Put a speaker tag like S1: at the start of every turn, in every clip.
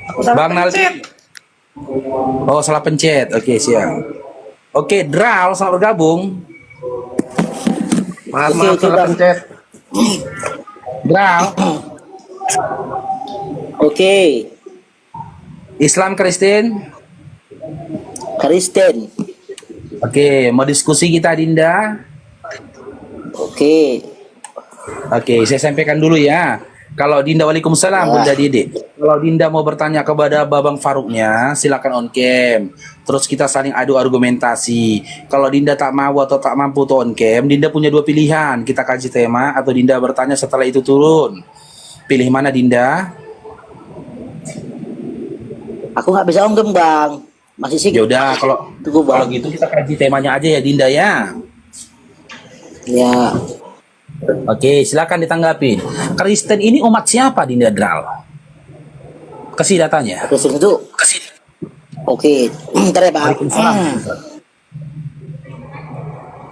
S1: Aku salah
S2: Bang Naldi.
S1: pencet.
S2: Oh, salah pencet. Oke, siap. Oke, Dral, selamat bergabung.
S1: Maaf,
S3: Oke,
S1: maaf,
S3: oke,
S1: salah
S3: Bang.
S1: pencet.
S2: Dral,
S3: Oke,
S2: Islam Kristen.
S3: Kristen.
S2: Oke, mau diskusi kita Dinda?
S3: Oke.
S2: Oke, saya sampaikan dulu ya. Kalau Dinda, Waalaikumsalam,
S3: Ya.
S2: Bunda Dede. Kalau Dinda mau bertanya kepada Babang Faruknya, silakan on cam. Terus kita saling adu argumentasi. Kalau Dinda tak mau atau tak mampu tuh on cam, Dinda punya dua pilihan. Kita kaji tema atau Dinda bertanya setelah itu turun. Pilih mana Dinda?
S3: Aku nggak bisa onggem, Bang. Masih sih.
S2: Ya udah, kalau
S3: Tunggu,
S2: kalau
S3: Bang.
S2: gitu kita kaji temanya aja ya Dinda ya.
S3: Ya.
S2: Oke, silakan ditanggapin. Kristen ini umat siapa Dinda Dral? Kasih datanya.
S3: Kristen itu.
S2: Kasih.
S3: Oke. Ntar ya, Bang.
S2: Waalaikumsalam.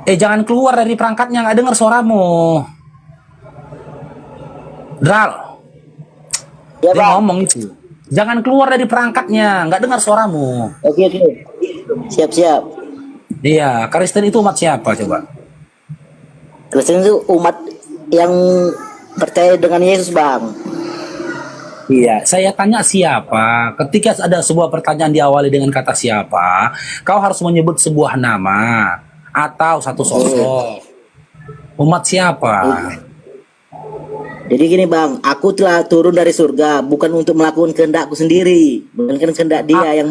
S2: Jangan keluar dari perangkatnya, nggak dengar suaramu. Dral,
S3: Ya,
S2: dia
S3: Bang.
S2: ngomong itu. Jangan keluar dari perangkatnya, nggak dengar suaramu.
S3: Oke, oke. Siap, siap.
S2: Iya, Kristen itu umat siapa coba?
S3: Kristen itu umat yang percaya dengan Yesus, Bang.
S2: Iya, saya tanya siapa. Ketika ada sebuah pertanyaan diawali dengan kata siapa, kau harus menyebut sebuah nama atau satu sosok. Umat siapa?
S3: Jadi gini, Bang, aku telah turun dari surga bukan untuk melakukan kehendakku sendiri, melainkan kehendak Dia yang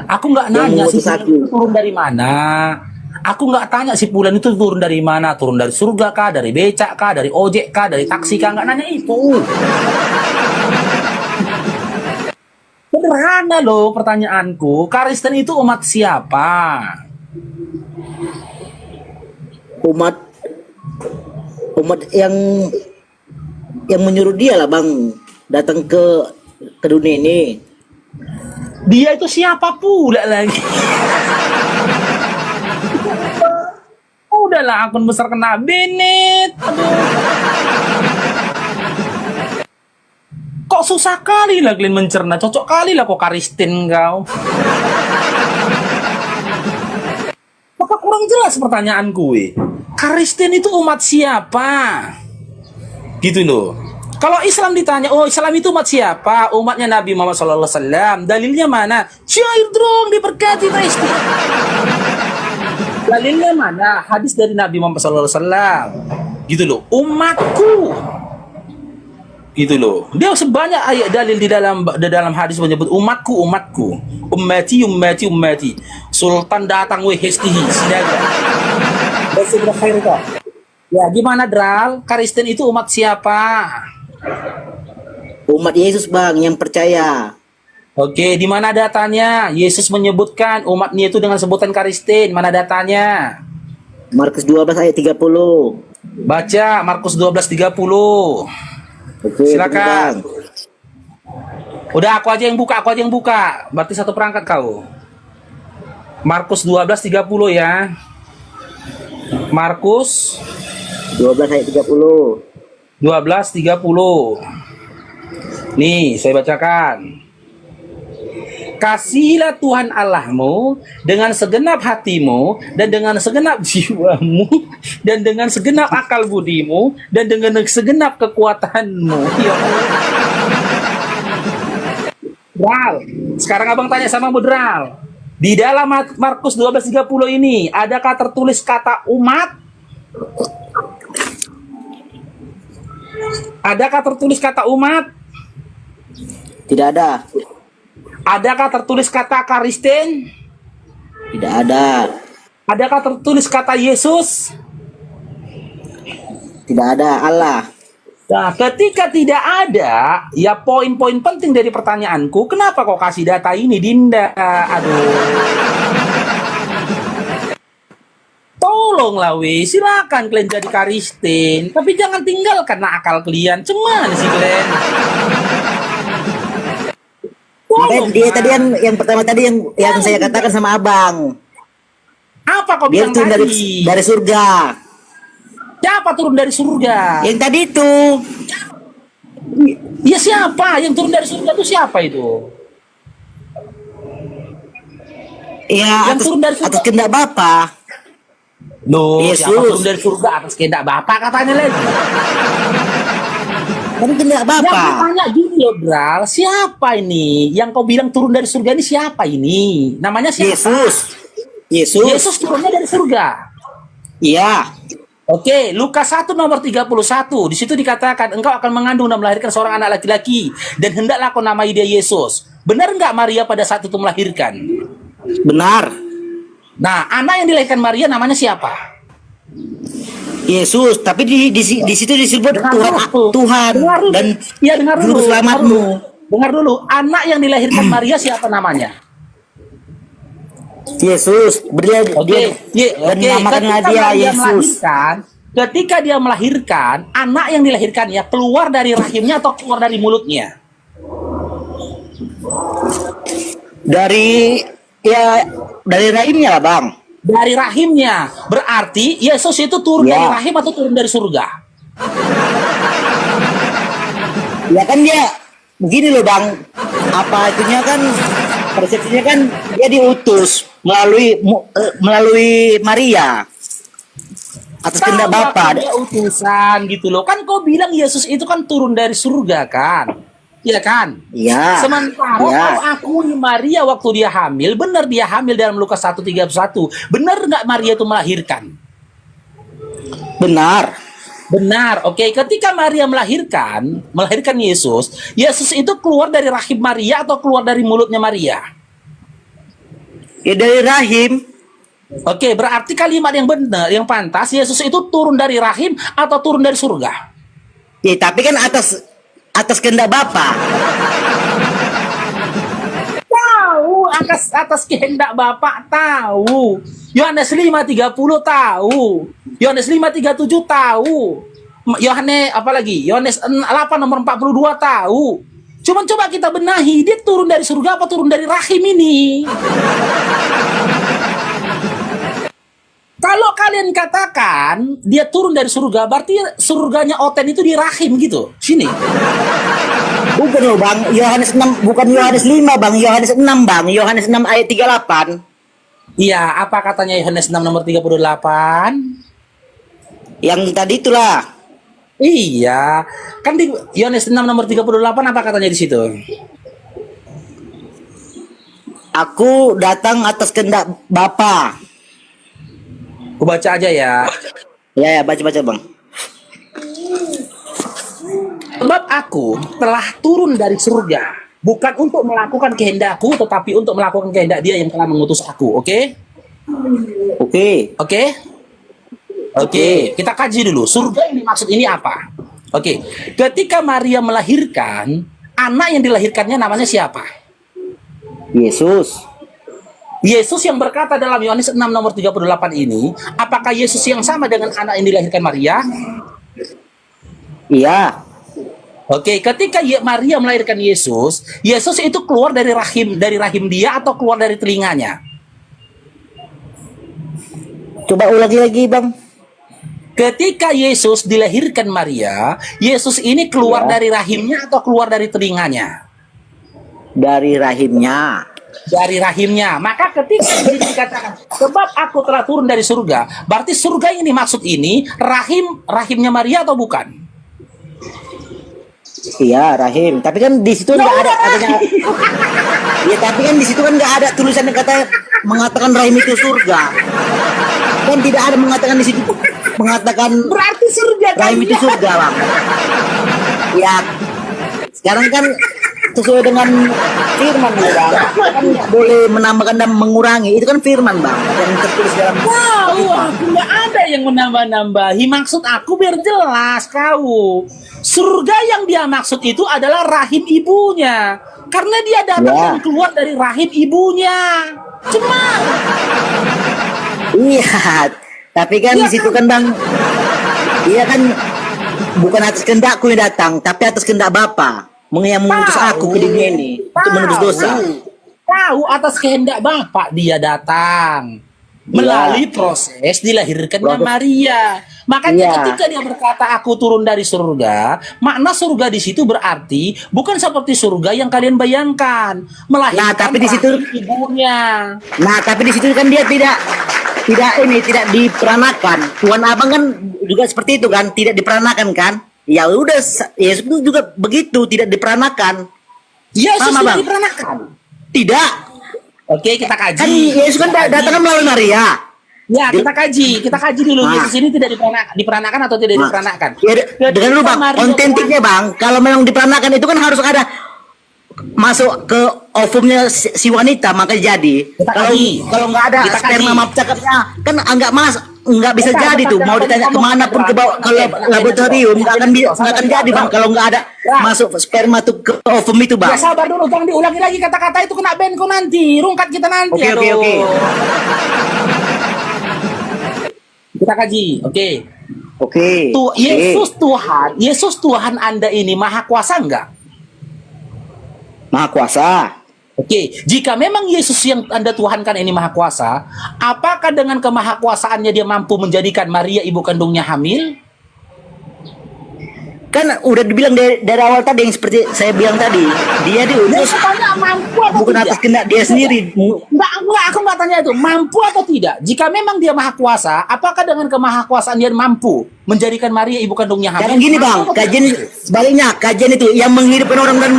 S2: Aku nggak
S3: Yang
S2: nanya si
S3: mengutus
S2: Fulan
S3: aku.
S2: itu turun dari mana. Aku nggak tanya si Fulan itu turun dari mana. Turun dari surga kah, dari becak kah, dari ojek kah, dari taksi kah. Nggak nanya itu. Sederhana loh pertanyaanku. Kristen itu umat siapa?
S3: umat yang menyuruh Dia lah, Bang, datang ke dunia ini.
S2: Dia itu siapa pula lagi? Udahlah, akun besar kena Bennett. Aduh. Kok susah kali lah kalian mencerna. Cocok kali lah kok Kristen kau. Maka kurang jelas pertanyaan gue. Kristen itu umat siapa? Gitu loh. Kalau Islam ditanya, oh Islam itu umat siapa? Umatnya Nabi Muhammad SAW. Dalilnya mana? Syair dong, diberkati Kristi. Dalilnya mana? Hadis dari Nabi Muhammad SAW. Gitu loh. Umatku. Gitu loh. Dia sebanyak ayat dalil di dalam hadis menyebut umatku, umatku. Ummati, ummati, ummati. Sultan datang weh hestihi. Sidaga. Ya, gimana Dral? Kristen itu umat siapa?
S3: Umat Yesus, Bang, yang percaya.
S2: Oke, di mana datanya? Yesus menyebutkan umatnya itu dengan sebutan Kristen. Mana datanya?
S3: Markus 12 ayat 30.
S2: Baca Markus 12:30.
S3: Oke,
S2: Silakan.
S3: Bang.
S2: Udah aku aja yang buka, Berarti satu perangkat kau. Markus 12:30 ya. Markus
S3: 12 ayat 30.
S2: 12:30. Nih, saya bacakan. Kasihilah Tuhan Allahmu dengan segenap hatimu dan dengan segenap jiwamu dan dengan segenap akal budimu dan dengan segenap kekuatanmu. Ya Allah. Dral, sekarang abang tanya sama Budral. Di dalam Markus 12:30 ini, adakah tertulis kata umat? Adakah tertulis kata umat?
S3: Tidak ada.
S2: Adakah tertulis kata Kristen?
S3: Tidak ada.
S2: Adakah tertulis kata Yesus?
S3: Tidak ada. Allah.
S2: Nah, ketika tidak ada, ya poin-poin penting dari pertanyaanku, kenapa kau kasih data ini, Dinda? Aduh. Tolonglah, weh. Silakan kalian jadi Kristen, tapi jangan tinggalkan akal kalian. Cuman sih kalian.
S3: Makanya dia tadi yang pertama tadi yang saya katakan sama Abang.
S2: Apa kau
S3: Dia
S2: bilang
S3: turun
S2: tadi?
S3: dari surga.
S2: Siapa turun dari surga?
S3: Yang tadi itu.
S2: Ya siapa yang turun dari surga itu siapa itu?
S3: Ya
S2: Yang turun dari surga.
S3: atas kehendak Bapa.
S2: Loh,
S3: Yesus.
S2: siapa turun dari surga atas kehendak Bapak katanya lagi.
S3: Kan kehendak
S2: Yang
S3: Bapa.
S2: ditanya gini loh, Bral, siapa ini? Yang kau bilang turun dari surga ini siapa ini? Namanya siapa?
S3: Yesus. Yesus.
S2: Yesus turunnya dari surga.
S3: Iya.
S2: Oke, Lukas 1 nomor 31. Di situ dikatakan, engkau akan mengandung dan melahirkan seorang anak laki-laki. Dan hendaklah kau namai dia Yesus. Benar nggak Maria pada saat itu melahirkan?
S3: Benar.
S2: Nah, anak yang dilahirkan Maria namanya siapa?
S3: Yesus. Tapi di situ disebut Tuhan
S2: Dengar dulu.
S3: dan
S2: Ya, dengar dulu.
S3: Juru Selamatmu.
S2: Dengar dulu. Anak yang dilahirkan Maria siapa namanya?
S3: Yesus. Dia dan namakanlah dia Yesus.
S2: Ketika dia melahirkan, anak yang dilahirkannya keluar dari rahimnya atau keluar dari mulutnya?
S3: Dari rahimnya lah, Bang.
S2: Dari rahimnya. Berarti Yesus itu turun
S3: Ya.
S2: dari rahim atau turun dari surga?
S3: Ya kan dia begini loh, Bang. Apa itunya kan persepsinya kan dia diutus melalui Maria atas kehendak
S2: Tahu
S3: Bapa.
S2: aku dia utusan gitu loh. Kan kau bilang Yesus itu kan turun dari surga kan? Iya kan?
S3: Iya.
S2: Sementara
S3: Iya.
S2: kau akui Maria waktu dia hamil, benar dia hamil dalam Lukas 1:31. Benar nggak Maria itu melahirkan?
S3: Benar.
S2: Benar. Oke, ketika Maria melahirkan Yesus, Yesus itu keluar dari rahim Maria atau keluar dari mulutnya Maria?
S3: Ya dari rahim.
S2: Oke, berarti kalimat yang benar, yang pantas, Yesus itu turun dari rahim atau turun dari surga?
S3: Ya tapi kan atas kehendak Bapa.
S2: Tahu, atas kehendak Bapak tahu. Yohanes 5:30 tahu. Yohanes 5:37 tahu. Yohanes apalagi? Yohanes 8 nomor 42 tahu. Cuman coba kita benahi, dia turun dari surga apa turun dari rahim ini? Kalau kalian katakan dia turun dari surga, berarti surganya Oten itu di rahim gitu. Sini.
S3: Bukan loh, Bang. Yohanes 6 bukan Yohanes 5, Bang. Yohanes 6, Bang. Yohanes 6 ayat 38.
S2: Iya, apa katanya Yohanes 6 nomor 38?
S3: Yang tadi itulah.
S2: Iya, kan di Yohanes 6 nomor 38 apa katanya di situ?
S3: Aku datang atas kehendak Bapa.
S2: Aku baca aja ya.
S3: Ya, baca-baca, Bang.
S2: Sebab aku telah turun dari surga, bukan untuk melakukan kehendakku, tetapi untuk melakukan kehendak Dia yang telah mengutus aku. Oke?
S3: Oke.
S2: Oke? Oke, kita kaji dulu. Surga yang dimaksud ini apa? Oke, ketika Maria melahirkan, anak yang dilahirkannya namanya siapa?
S3: Yesus.
S2: Yesus yang berkata dalam Yohanes 6 nomor 38 ini, apakah Yesus yang sama dengan anak yang dilahirkan Maria?
S3: Iya.
S2: Oke, ketika Maria melahirkan Yesus, Yesus itu keluar dari rahim dia atau keluar dari telinganya?
S3: Coba ulangi lagi, Bang.
S2: Ketika Yesus dilahirkan Maria, Yesus ini keluar dari rahimnya atau keluar dari telinganya?
S3: Dari rahimnya.
S2: Dari rahimnya. Maka ketika dikatakan sebab aku telah turun dari surga, berarti surga yang dimaksud ini rahimnya Maria atau bukan?
S3: Iya, rahim. Tapi kan di situ nggak ada katanya. Ya, tapi kan di situ kan nggak ada tulisan yang mengatakan rahim itu surga. Kan tidak ada mengatakan di situ mengatakan
S2: Berarti surga kan?
S3: rahim itu surga, Bang. Ya, sekarang kan sesuai dengan firman, Bang. Kan nggak boleh menambahkan dan mengurangi. Itu kan firman, Bang, yang tertulis dalam.
S2: Tahu, aku nggak ada yang menambah-nambahi. Maksud aku biar jelas kau. Surga yang dia maksud itu adalah rahim ibunya. Karena dia datang dan keluar dari rahim ibunya. Cuma.
S3: Iya, tapi kan di situ kan, Bang. Iya kan bukan atas kehendakku yang datang, tapi atas kehendak Bapa yang mengutus aku ke dunia ini untuk menebus dosa.
S2: Tahu atas kehendak Bapak dia datang. melalui proses dilahirkannya
S3: Proses.
S2: Maria. Makanya
S3: Iya.
S2: ketika dia berkata aku turun dari surga, makna surga di situ berarti bukan seperti surga yang kalian bayangkan, melahirkan
S3: Nah, tapi di situ-
S2: rahim ibunya.
S3: Nah, tapi di situ kan dia tidak diperanakan. Tuan Abang kan juga seperti itu kan, tidak diperanakan kan? Ya udah, Yesus itu juga begitu, tidak diperanakan.
S2: Yesus
S3: Sama,
S2: tidak
S3: Bang.
S2: diperanakan.
S3: Tidak.
S2: Oke, kita kaji.
S3: Kan Yesus kan datang melalui Maria.
S2: Ya, kita kaji dulu.
S3: Nah.
S2: Yesus ini tidak diperanakan atau tidak
S3: Nah,
S2: diperanakan.
S3: ya, dengan dulu Bang,
S2: Maria
S3: kontentiknya Bang, kalau memang diperanakan itu kan harus ada masuk ke ovumnya si wanita makanya jadi.
S2: Kita
S3: Kalau
S2: kaji.
S3: kalau nggak ada
S2: Kita
S3: sperma
S2: kaji.
S3: map cakapnya kan nggak bisa
S2: Bentar,
S3: jadi
S2: bentar,
S3: tuh. Mau
S2: bentar,
S3: ditanya
S2: bentar,
S3: kemana pun
S2: bentar,
S3: ke
S2: bentar,
S3: laboratorium nggak akan
S2: bentar,
S3: nggak akan jadi Bang kalau nggak ada
S2: Bang.
S3: masuk sperma tuh ke ovum itu
S2: Ya
S3: Bang.
S2: sabar dulu, jangan diulangi lagi kata-kata itu, kena ban kau nanti, rungkat kita nanti.
S3: Oke, oke,
S2: aduh.
S3: oke.
S2: Kita kaji, oke.
S3: Oke.
S2: Tuh,
S3: oke.
S2: Yesus Tuhan Anda ini maha kuasa enggak?
S3: Maha kuasa.
S2: Oke, jika memang Yesus yang Anda tuhankan ini maha kuasa, apakah dengan kemahakuasaannya dia mampu menjadikan Maria ibu kandungnya hamil?
S3: Kan udah dibilang dari awal tadi yang seperti saya bilang tadi, dia
S2: Dia
S3: diutus
S2: tanya mampu atau
S3: bukan
S2: tidak?
S3: atas kehendak dia sendiri.
S2: Enggak, aku enggak tanya itu. Mampu atau tidak? Jika memang dia maha kuasa, apakah dengan kemahakuasaan dia mampu menjadikan Maria ibu kandungnya hamil?
S3: Sekarang gini Bang,
S2: Mampu atau
S3: kajian
S2: tidak?
S3: sebaliknya, kajian itu yang menghidupkan orang dan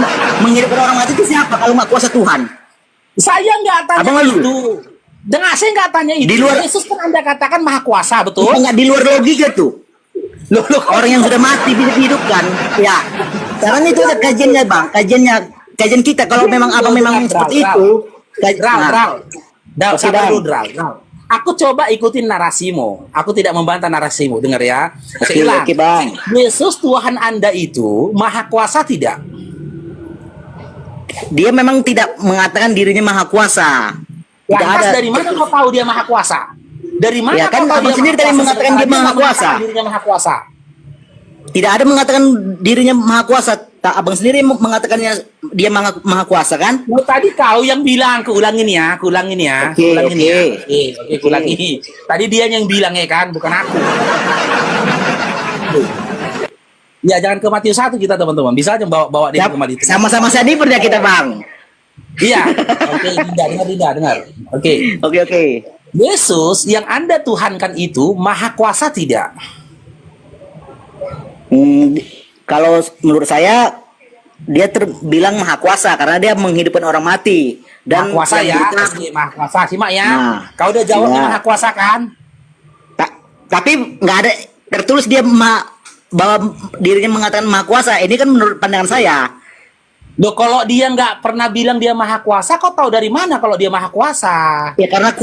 S3: menghidupkan orang mati itu siapa kalau nggak kuasa Tuhan?
S2: Saya enggak tanya
S3: Abang lalu?
S2: itu. Dengar, saya enggak tanya itu.
S3: Di luar-
S2: Yesus kan Anda katakan maha kuasa, betul?
S3: Kita nggak di luar logika tuh.
S2: Loh,
S3: Orang yang sudah mati bisa dihidupkan. Ya. Sekarang itu ada kajiannya Bang, kajian kita kalau memang abang memang seperti itu.
S2: Dal,
S3: Oke,
S2: sabar
S3: Bang.
S2: dulu, Dal. Aku coba ikutin narasimu. Aku tidak membantah narasimu. Dengar ya. Saya ulang.
S3: Oke, Bang.
S2: Yesus Tuhan Anda itu maha kuasa tidak?
S3: Dia memang tidak mengatakan dirinya maha kuasa. Tidak
S2: Lantas
S3: ada.
S2: dari mana kau tahu dia maha kuasa? Dari mana
S3: Ya, kan
S2: kau tahu
S3: abang
S2: dia
S3: sendiri
S2: maha
S3: tadi
S2: kuasa?
S3: mengatakan
S2: Sementara
S3: dia maha
S2: nggak
S3: kuasa.
S2: mengatakan dirinya maha kuasa.
S3: Tidak ada mengatakan dirinya maha kuasa. Tak, abang sendiri mengatakannya dia maha kuasa kan?
S2: Oh, tadi kau yang bilang, aku ulangin ya.
S3: Oke,
S2: Ulangin
S3: oke.
S2: ya. Oke, aku ulangi. Tadi dia yang bilang ya kan, bukan aku. Ya, jangan ke Matius 1 kita teman-teman. Bisa aja bawa dia ke Matius.
S3: Sama-sama senior ya kita Bang.
S2: Iya. Oke, dengar. Oke.
S3: Oke.
S2: Yesus yang Anda tuhankan itu maha kuasa tidak?
S3: Kalau menurut saya dia terbilang maha kuasa karena dia menghidupkan orang mati dan
S2: Maha kuasa ya.
S3: yang kita-
S2: Oke, maha kuasa. Simak ya.
S3: Nah,
S2: Kau udah jawabnya
S3: iya.
S2: maha kuasa kan?
S3: tapi nggak ada tertulis dia bahwa dirinya mengatakan maha kuasa. Ini kan menurut pandangan saya.
S2: Loh, kalau dia nggak pernah bilang dia maha kuasa, kau tahu dari mana kalau dia maha kuasa?
S3: Ya karena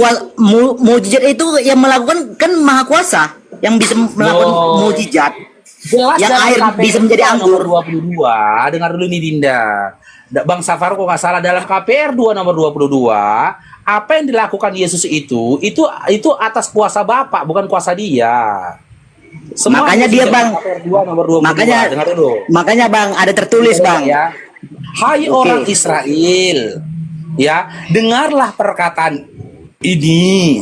S3: mujizat itu yang melakukan kan maha kuasa yang bisa melakukan
S2: Loh.
S3: mujizat.
S2: Jelas
S3: Yang
S2: dalam
S3: air
S2: KPR
S3: bisa menjadi
S2: 2
S3: anggur.
S2: nomor 22. Dengar dulu nih Dinda. Bang Safar kok nggak salah, dalam KPR 2 nomor 22, apa yang dilakukan Yesus itu atas kuasa Bapa, bukan kuasa dia.
S3: Makanya
S2: Yesus
S3: dia,
S2: dalam
S3: Bang.
S2: KPR 2 nomor 22. Dengar dulu.
S3: Makanya Bang ada tertulis Bang.
S2: Ya. Hai
S3: Oke.
S2: orang Israel, ya, dengarlah perkataan ini.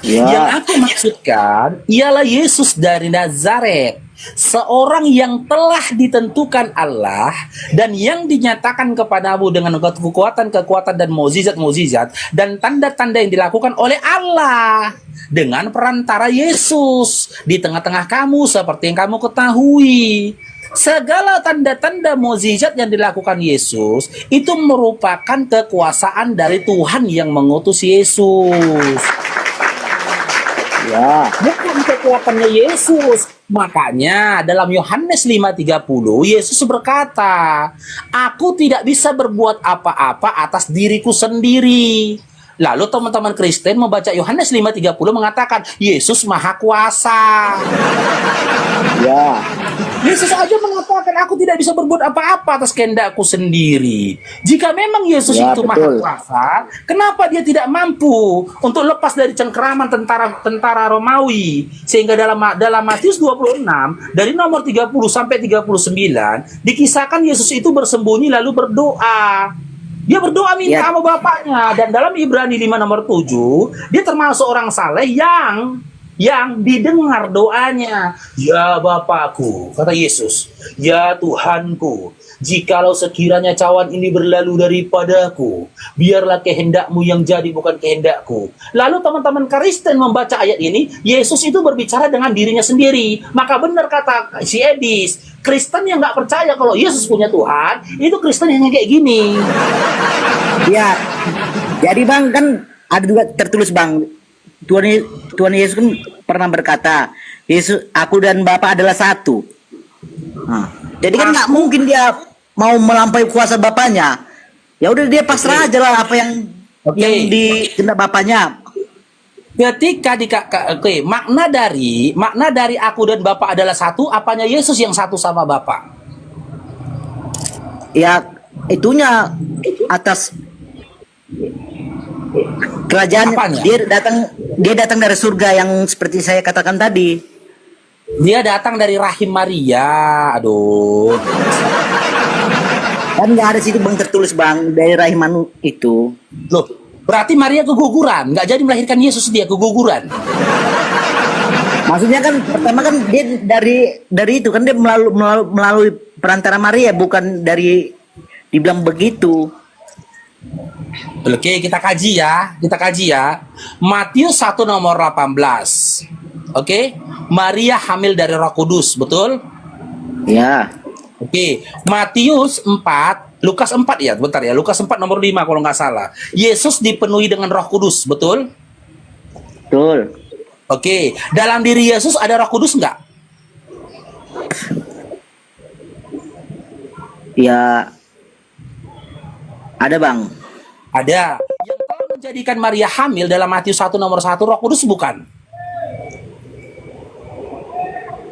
S2: Yang
S3: Ya.
S2: aku maksudkan ialah Yesus dari Nazaret, seorang yang telah ditentukan Allah dan yang dinyatakan kepadamu dengan kekuatan dan mukjizat dan tanda-tanda yang dilakukan oleh Allah dengan perantara Yesus di tengah-tengah kamu seperti yang kamu ketahui. Segala tanda-tanda mukjizat yang dilakukan Yesus itu merupakan kekuasaan dari Tuhan yang mengutus Yesus.
S3: Ya.
S2: Bukan kekuatannya Yesus. Makanya dalam Yohanes 5:30 Yesus berkata, "Aku tidak bisa berbuat apa-apa atas diriku sendiri." Lalu teman-teman Kristen membaca Yohanes 5:30 mengatakan, Yesus maha kuasa.
S3: Ya.
S2: Yesus aja mengatakan, aku tidak bisa berbuat apa-apa atas kehendakku sendiri. Jika memang Yesus
S3: Ya,
S2: itu maha
S3: betul.
S2: kuasa, kenapa dia tidak mampu untuk lepas dari cengkeraman tentara Romawi? Sehingga dalam Matius 26, dari nomor 30 sampai 39, dikisahkan Yesus itu bersembunyi lalu berdoa. Dia berdoa minta
S3: Ya.
S2: sama bapaknya, dan dalam Ibrani 5 nomor 7, dia termasuk orang saleh yang didengar doanya. Ya Bapakku, kata Yesus, ya Tuhanku, jikalau sekiranya cawan ini berlalu daripadaku, biarlah kehendakmu yang jadi, bukan kehendakku. Lalu teman-teman Kristen membaca ayat ini, Yesus itu berbicara dengan dirinya sendiri. Maka benar kata si Edis, Kristen yang nggak percaya kalau Yesus punya Tuhan, itu Kristen yang kayak gini.
S3: Ya, jadi bang kan ada juga tertulis bang, Tuhan Yesus kan pernah berkata, Yesus, aku dan Bapa adalah satu. Nah, jadi kan nggak mungkin dia mau melampaui kuasa Bapaknya. Ya udah dia pasrah aja lah apa yang dikehendak Bapaknya.
S2: Ketika makna dari aku dan Bapa adalah satu, apanya Yesus yang satu sama Bapa?
S3: Ya itunya atas kerajaan.
S2: Apanya?
S3: Dia datang dari surga yang seperti saya katakan tadi.
S2: Dia datang dari rahim Maria. Aduh.
S3: Kan nggak ada situ bang tertulis bang dari rahim itu.
S2: Loh, berarti Maria keguguran, nggak jadi melahirkan Yesus, dia keguguran.
S3: Maksudnya kan pertama kan dia dari itu kan dia melalui perantara Maria, bukan dari dibilang begitu.
S2: Oke, kita kaji ya. Matius 1 nomor 18. Oke, Maria hamil dari Roh Kudus, betul?
S3: Ya.
S2: Oke, Matius 4, Lukas 4 ya, bentar ya. Lukas 4 nomor 5 kalau nggak salah. Yesus dipenuhi dengan Roh Kudus, betul?
S3: Betul.
S2: Oke, dalam diri Yesus ada Roh Kudus nggak?
S3: Ya. Ada bang.
S2: Ada. Yang telah menjadikan Maria hamil dalam Matius 1 nomor 1, Roh Kudus bukan?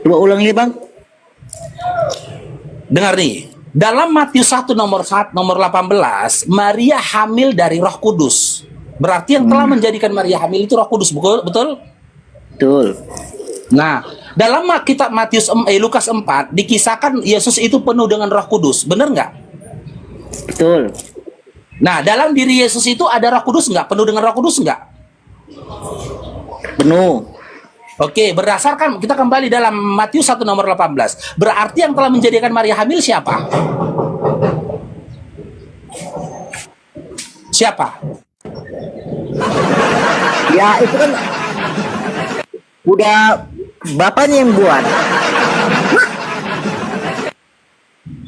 S3: Coba ulang ini bang.
S2: Dengar nih. Dalam Matius 1 nomor 18, Maria hamil dari Roh Kudus. Berarti yang telah menjadikan Maria hamil itu Roh Kudus, betul?
S3: Betul.
S2: Nah, dalam kitab Lukas 4 dikisahkan Yesus itu penuh dengan Roh Kudus, benar nggak?
S3: Betul.
S2: Nah, dalam diri Yesus itu ada Roh Kudus nggak? Penuh dengan Roh Kudus nggak?
S3: Penuh.
S2: Oke, berdasarkan kita kembali dalam Matius 1 nomor 18. Berarti yang telah menjadikan Maria hamil siapa? Siapa?
S3: Ya itu kan udah bapaknya yang buat.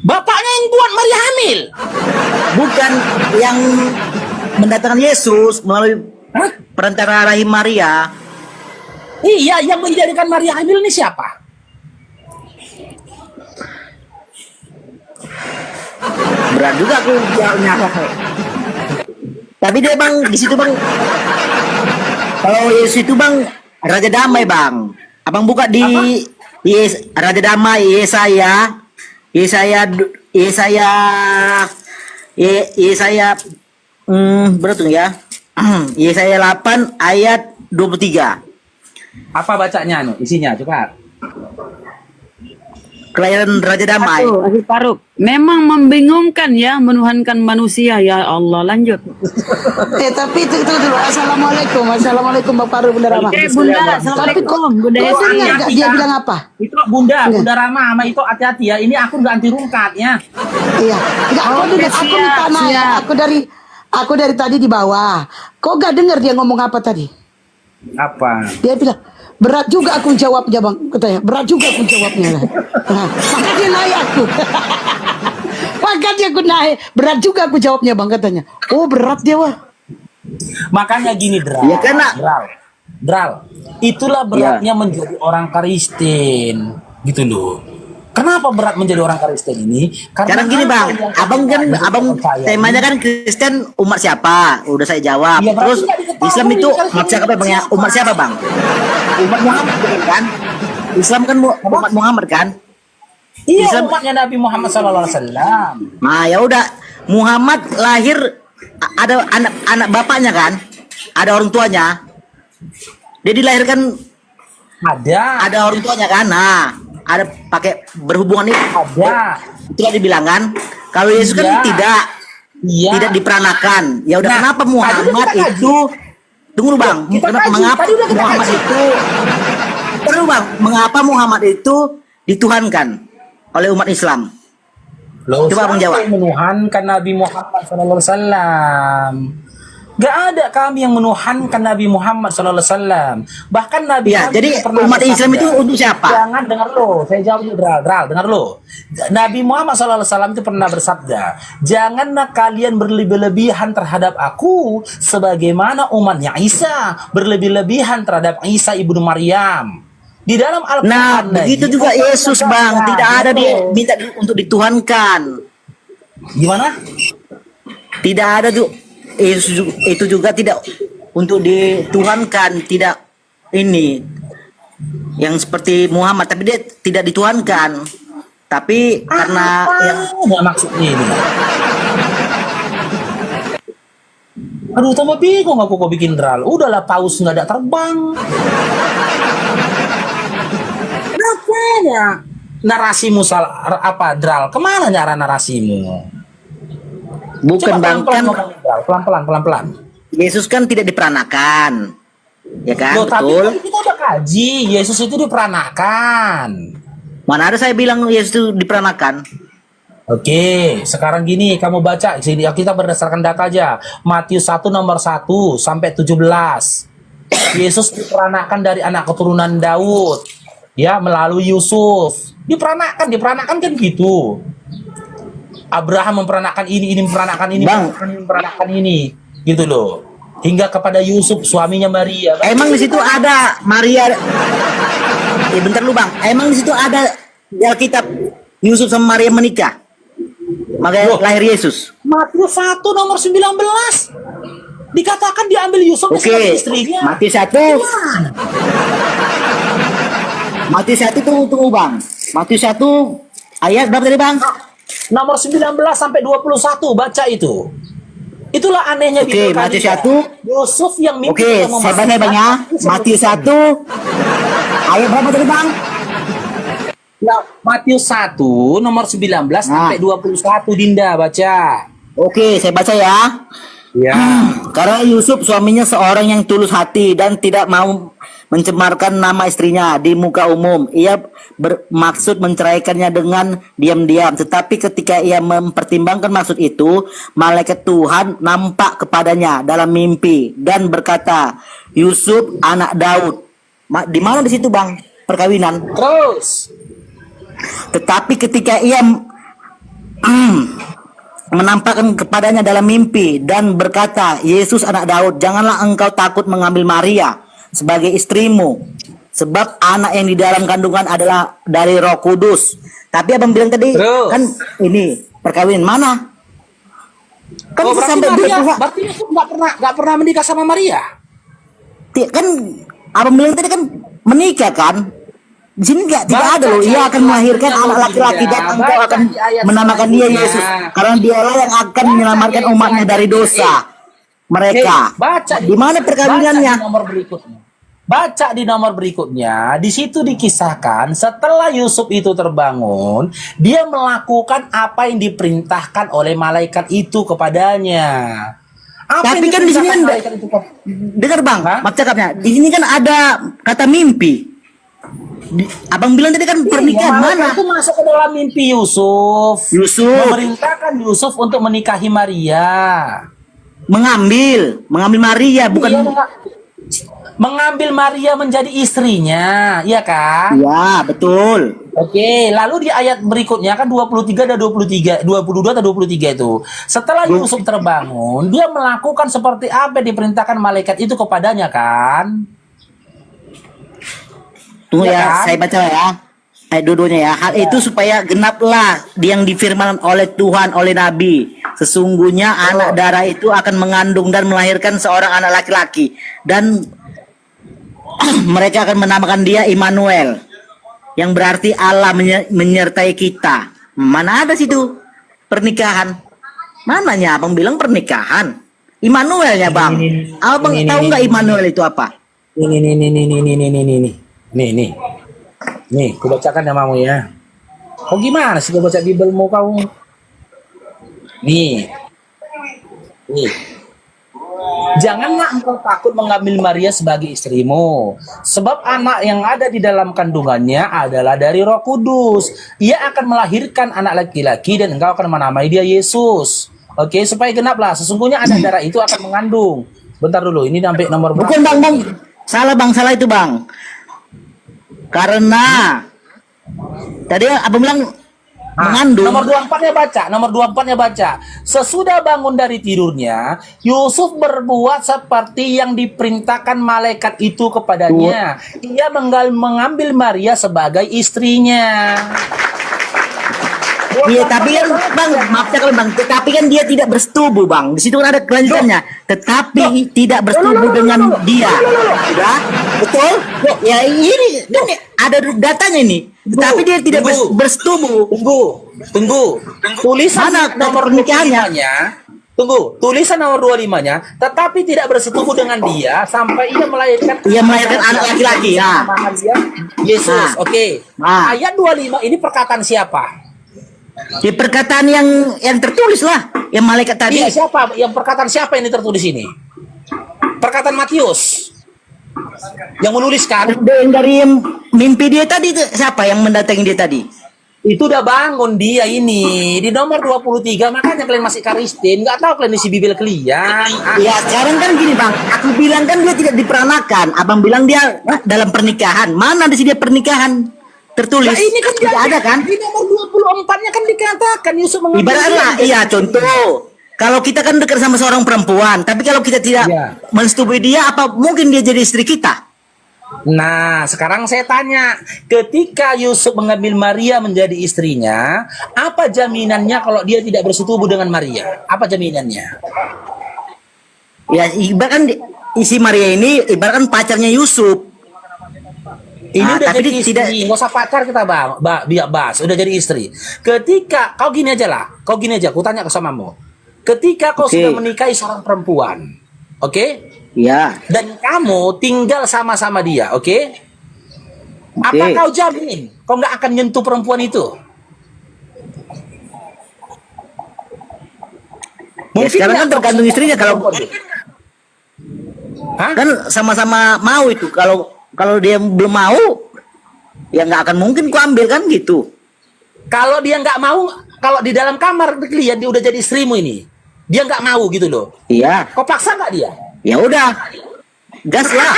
S2: Bapaknya yang buat Maria hamil.
S3: Bukan yang mendatangkan Yesus melalui perantara rahim Maria.
S2: Iya, yang menjadikan Maria hamil ini siapa?
S3: Berat juga aku jawabnya. Tapi dia bang di situ bang. Kalau Yesus itu bang Raja Damai bang. Abang buka di Raja Damai Yesaya berapa tuh ya? Yesaya 8 ayat 23.
S2: Apa bacanya isinya cepat.
S3: Kelahiran Raja Damai.
S1: Aduh, Akhil Faruk. Memang membingungkan ya menuhankan manusia, ya Allah. Lanjut.
S4: Tapi itu dulu. Assalamualaikum Bapak Faruk, Bunda Rama.
S1: Oke, Bunda. Assalamualaikum. Bunda
S4: Kau
S1: Hesti.
S4: dengar nggak dia bilang apa?
S2: Itu Bunda Rama sama itu hati-hati ya. Ini aku nggak anti rungkatnya.
S4: Iya. Enggak, kau dengar. Aku minta nanya. Aku dari tadi di bawah. Kau gak dengar dia ngomong apa tadi?
S2: Apa?
S4: Dia bilang, berat juga aku jawabnya bang, katanya. Berat juga aku jawabnya lah. Nah, maka dia naik aku. Makanya aku naik. Berat juga aku jawabnya bang, katanya. Oh berat dia wah.
S2: Makanya gini, Dral.
S3: Ya, karena-
S2: Dral. Itulah beratnya menjadi orang Kristen, gitu loh. Kenapa berat menjadi orang Kristen ini?
S3: Sekarang gini bang, abang temanya kan Kristen umat siapa? Udah saya jawab.
S2: Iya, berarti
S3: Terus
S2: nggak diketahui
S3: Islam itu
S2: Kristen
S3: umat siapa bang ya?
S2: siapa?
S3: Umat siapa bang? Umat Muhammad kan? Islam kan umat Muhammad kan?
S2: Iya,
S3: Islam-
S2: umatnya Nabi Muhammad SAW.
S3: Nah ya udah, Muhammad lahir ada anak bapaknya kan? Ada orang tuanya. Dia dilahirkan ada orang tuanya kan? Nah, ada pakai berhubungan itu.
S2: Ada.
S3: Itu kan dibilang kan? Kalau Yesus kan
S2: Iya.
S3: tidak.
S2: Iya.
S3: tidak diperanakan. Ya udah,
S2: Nah,
S3: kenapa
S2: tadi
S3: Muhammad
S2: udah kita
S3: itu, tunggu dulu bang,
S2: Kita
S3: kenapa
S2: kaji,
S3: mengapa
S2: tadi udah kita
S3: Muhammad
S2: kaji.
S3: itu, tunggu bang, mengapa Muhammad itu dituhankan oleh umat Islam?
S2: Loh,
S3: Coba abang
S2: siapa
S3: jawab.
S2: yang menuhankan Nabi Muhammad SAW? Gak ada kami yang menuhankan Nabi Muhammad SAW. Bahkan Nabi
S3: Ya,
S2: kami
S3: jadi
S2: itu pernah
S3: umat Islam
S2: bersabda.
S3: itu untuk siapa?
S2: Jangan dengar lo, saya jawab dulu, Dral, dengar lo. Nabi Muhammad SAW itu pernah bersabda, janganlah kalian berlebih-lebihan terhadap aku, sebagaimana umatnya Isa berlebih-lebihan terhadap Isa ibnu Maryam. Di dalam Al-Quran.
S3: Nah, begitu juga
S2: Allah
S3: Yesus
S2: menegaskan,
S3: bang, tidak ada
S2: gitu.
S3: dia minta untuk dituhankan.
S2: Gimana?
S3: Tidak ada tuh, itu juga tidak untuk dituhankan, tidak ini yang seperti Muhammad, tapi dia tidak dituhankan. Tapi karena yang
S2: Nggak maksudnya ini. Aduh, tambah bingung aku kok bikin Dral. Udahlah, paus nggak ada terbang. Kenapa narasimu apa, Dral? Kemana nyara narasimu?
S3: bukan
S2: Coba
S3: bang, kan
S2: pelan-pelan.
S3: Yesus kan tidak diperanakan, ya kan?
S2: Loh, tapi
S3: Betul.
S2: kan kita udah kaji, Yesus itu diperanakan.
S3: Mana ada saya bilang Yesus itu diperanakan?
S2: Oke, sekarang gini, kamu baca sini, kita berdasarkan data aja. Matius 1 nomor 1 sampai 17. Yesus diperanakan dari anak keturunan Daud, ya, melalui Yusuf. Diperanakan kan gitu. Abraham memperanakan ini memperanakan ini,
S3: Bang.
S2: memperanakan ini, gitu loh. Hingga kepada Yusuf, suaminya Maria.
S3: Emang di situ ada Maria? Bentar lu bang. Emang di situ ada di Alkitab Yusuf sama Maria menikah? Makanya
S2: Loh.
S3: lahir Yesus.
S2: Matius 1 nomor 19. Dikatakan diambil Yusuf
S3: Oke.
S2: sebagai istrinya.
S3: Matius 1. Matius 1 tunggu bang. Matius 1 ayat berapa tadi bang?
S2: Nomor 19 sampai 21, baca itu. Itulah anehnya
S3: Oke,
S2: Bibel
S3: Matius
S2: kalian.
S3: 1.
S2: Yusuf yang mimpi
S3: Oke,
S2: yang
S3: saya
S2: memasukkan-
S3: baca bang ya. Matius 1 ayat berapa tadi bang?
S2: Nah, Matius 1 nomor 19
S3: Nah.
S2: sampai 21, Dinda baca.
S3: Oke, saya baca ya.
S2: Ya.
S3: Karena Yusuf suaminya seorang yang tulus hati dan tidak mau mencemarkan nama istrinya di muka umum. Ia bermaksud menceraikannya dengan diam-diam. Tetapi ketika ia mempertimbangkan maksud itu, malaikat Tuhan nampak kepadanya dalam mimpi dan berkata, Yusuf anak Daud. Di mana di situ bang perkawinan?
S2: Terus.
S3: Tetapi ketika ia menampakkan kepadanya dalam mimpi dan berkata, Yesus anak Daud, janganlah engkau takut mengambil Maria sebagai istrimu, sebab anak yang di dalam kandungan adalah dari Roh Kudus. Tapi abang bilang tadi
S2: Terus.
S3: kan ini perkawinan mana? Kan
S2: Oh, berarti
S3: sampai
S2: Maria,
S3: bertuhan.
S2: berarti Yusuf nggak pernah menikah sama Maria.
S3: Kan abang bilang tadi kan menikah kan? Di sini tidak
S2: Baca
S3: ada loh. Ia akan melahirkan
S2: ayatnya,
S3: anak laki-laki dan
S2: Bunda.
S3: engkau
S2: Baca
S3: akan
S2: di ayat
S3: menamakan dia
S2: selanjutnya.
S3: Yesus, karena dialah yang akan menyelamatkan
S2: di
S3: umatnya
S2: ayat
S3: dari dosa mereka.
S2: Baca
S3: Di mana perkawinannya?
S2: Baca di nomor berikutnya. Baca di nomor berikutnya. Di situ dikisahkan setelah Yusuf itu terbangun, dia melakukan apa yang diperintahkan oleh malaikat itu kepadanya. Apa
S3: Tapi
S2: yang
S3: kan di sini
S2: diperintahkan
S3: kan
S2: malaikat itu
S3: dengar bang,
S2: Hah?
S3: maaf cakapnya. Di sini kan ada kata mimpi. Abang bilang tadi kan pernikahan
S2: malaikat
S3: mana?
S2: itu masuk ke dalam mimpi Yusuf.
S3: Yusuf
S2: Memerintahkan Yusuf untuk menikahi Maria.
S3: mengambil Maria bukan?
S2: Iya, mengambil Maria menjadi istrinya, iya kan?
S3: Ya betul.
S2: Oke, lalu di ayat berikutnya kan 23 dan 23, 22 atau 23 itu. Setelah Yusuf terbangun, dia melakukan seperti apa yang diperintahkan malaikat itu kepadanya kan?
S3: Tunggu
S2: Iya
S3: ya,
S2: kan?
S3: saya baca ya. Ayat dua-duanya ya. Hal itu supaya genaplah yang difirmankan oleh Tuhan oleh Nabi. Sesungguhnya anak darah itu akan mengandung dan melahirkan seorang anak laki-laki. Dan mereka akan menamakan dia Immanuel. Yang berarti Allah menyertai kita. Mana ada situ pernikahan? Mananya abang bilang pernikahan? Immanuel ya bang. Abang tahu nggak Immanuel itu apa?
S2: Nih, ku bacakan namamu ya. Kau gimana sih kau baca Bibelmu kau? Nih, Janganlah engkau takut mengambil Maria sebagai istrimu, sebab anak yang ada di dalam kandungannya adalah dari Roh Kudus. Ia akan melahirkan anak laki-laki dan engkau akan menamai dia Yesus. Oke, supaya genaplah sesungguhnya anak darah itu akan mengandung. Bentar dulu, ini sampai nomor berapa?
S3: Bukan bang, salah itu bang. Karena tadi abang bilang mengandung.
S2: Nomor 24-nya baca. Sesudah bangun dari tidurnya, Yusuf berbuat seperti yang diperintahkan malaikat itu kepadanya. Ia mengambil Maria sebagai istrinya.
S3: Iya, tapi kan bang, maafnya kalau bang, tetapi kan dia tidak bersetubuh bang. Di situ kan ada kelanjutannya. Tetapi tidak bersetubuh dengan dia. Ya, betul? Ya ini kan ada datanya ini. Tetapi dia tidak bersetubuh.
S2: Tunggu. Tulisan
S3: Mana
S2: nomor
S3: pernikahannya?
S2: 25-nya. Tulisan nomor 25-nya, tetapi tidak bersetubuh dengan dia sampai ia melahirkan
S3: anak laki-laki. Ya.
S2: Yesus.
S3: Nah.
S2: Oke.
S3: Nah.
S2: Ayat 25 ini perkataan siapa?
S3: Di perkataan yang tertulis lah, yang malaikat tadi.
S2: Iya, siapa? Yang perkataan siapa yang tertulis ini? Perkataan Matius. Yang menuliskan
S3: Dari mimpi dia tadi itu siapa yang mendatangi dia tadi?
S2: itu udah bangun dia ini di nomor 23, makanya kalian masih Karistin, nggak tahu kalian isi Bibel kalian.
S3: Ya sekarang kan gini bang, aku bilang kan dia tidak diperanakan, abang bilang dia dalam pernikahan. Mana di sini dia pernikahan tertulis?
S2: Nah, ini kan
S3: tidak ada kan?
S2: Di nomor 24-nya kan dikatakan Yusuf mengambil.
S3: Ibaratnya, iya contoh. Kalau kita kan dekat sama seorang perempuan, tapi kalau kita tidak mensetubui dia, apa mungkin dia jadi istri kita?
S2: Nah, sekarang saya tanya, ketika Yusuf mengambil Maria menjadi istrinya, apa jaminannya kalau dia tidak bersetubuh dengan Maria? Apa jaminannya?
S3: Ya, ibaratkan isi Maria ini ibaratkan pacarnya Yusuf.
S2: Ini udah
S3: tapi
S2: jadi istri, nggak usah pacar kita bahas, udah jadi istri. Ketika kau gini aja, aku tanya ke samamu. Ketika kau sudah menikahi seorang perempuan, oke?
S3: Ya.
S2: Dan kamu tinggal sama-sama dia, oke? Apa kau jamin kau nggak akan nyentuh perempuan itu?
S3: Ya, sekarang kan tergantung istrinya kalau kan sama-sama mau itu. Kalau dia belum mau, ya nggak akan mungkin ku ambil kan gitu.
S2: Kalau dia nggak mau, kalau di dalam kamar lihat dia udah jadi istrimu ini, dia nggak mau gitu loh.
S3: Iya.
S2: Kau paksa nggak dia?
S3: Ya udah, gas lah.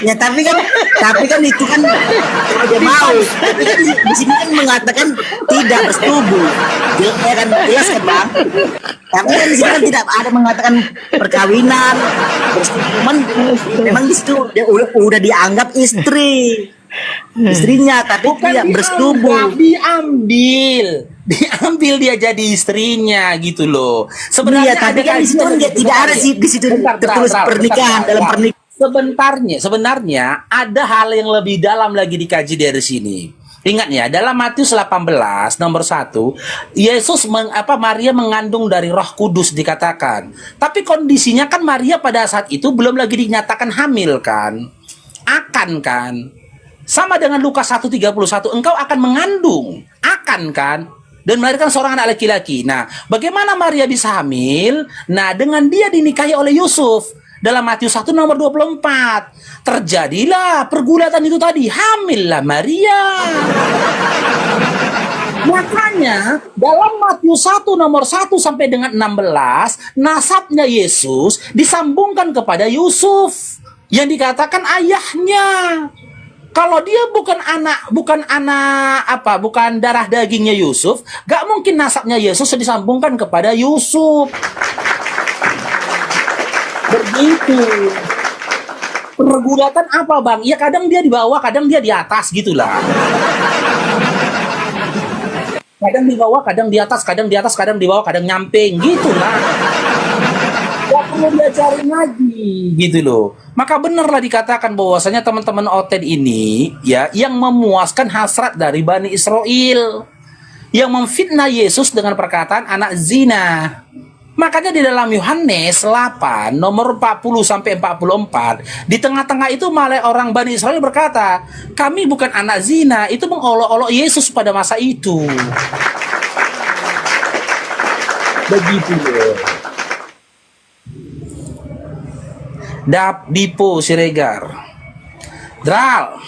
S3: Ya tapi kan itu kan dia mau. Tapi kan di sini kan mengatakan tidak bersetubuh. Ya kan jelas kan bang. Tapi kan di sini kan tidak ada mengatakan perkawinan, bersetubuh. Memang di situ dia udah dianggap istri. Istrinya, tapi tidak bersetubuh.
S2: Diambil dia jadi istrinya gitu loh.
S3: Sebenarnya tapi kan di situ dia tidak ada sih di situ tertulis pernikahan dalam pernikahan.
S2: Sebenarnya ada hal yang lebih dalam lagi dikaji dari sini. Ingat ya, dalam Matius 18 nomor 1, Yesus Maria mengandung dari Roh Kudus dikatakan. Tapi kondisinya kan Maria pada saat itu belum lagi dinyatakan hamil kan? Akan kan? Sama dengan Lukas 1:31, engkau akan mengandung, akan kan? Dan melahirkan seorang anak laki-laki. Nah, bagaimana Maria bisa hamil? Nah, dengan dia dinikahi oleh Yusuf. Dalam Matius 1 nomor 24. Terjadilah pergulatan itu tadi. Hamillah Maria. Makanya, dalam Matius 1 nomor 1 sampai dengan 16, nasabnya Yesus disambungkan kepada Yusuf. Yang dikatakan ayahnya. Kalau dia bukan darah dagingnya Yusuf, gak mungkin nasabnya Yesus disambungkan kepada Yusuf. Begitu. Pergulatan apa bang? Ya kadang dia di bawah, kadang dia di atas gitulah. Kadang di bawah, kadang di atas, kadang di atas, kadang di bawah, kadang nyamping gitulah. Gak perlu diajarin lagi gitu loh. Maka benarlah dikatakan bahwasanya teman-teman Oten ini ya yang memuaskan hasrat dari Bani Israel, yang memfitnah Yesus dengan perkataan anak zina. Makanya di dalam Yohanes 8 nomor 40 sampai 44, di tengah-tengah itu malah orang Bani Israel berkata, kami bukan anak zina. Itu mengolok-olok Yesus pada masa itu. Begitu loh. Dipo Siregar. Dral.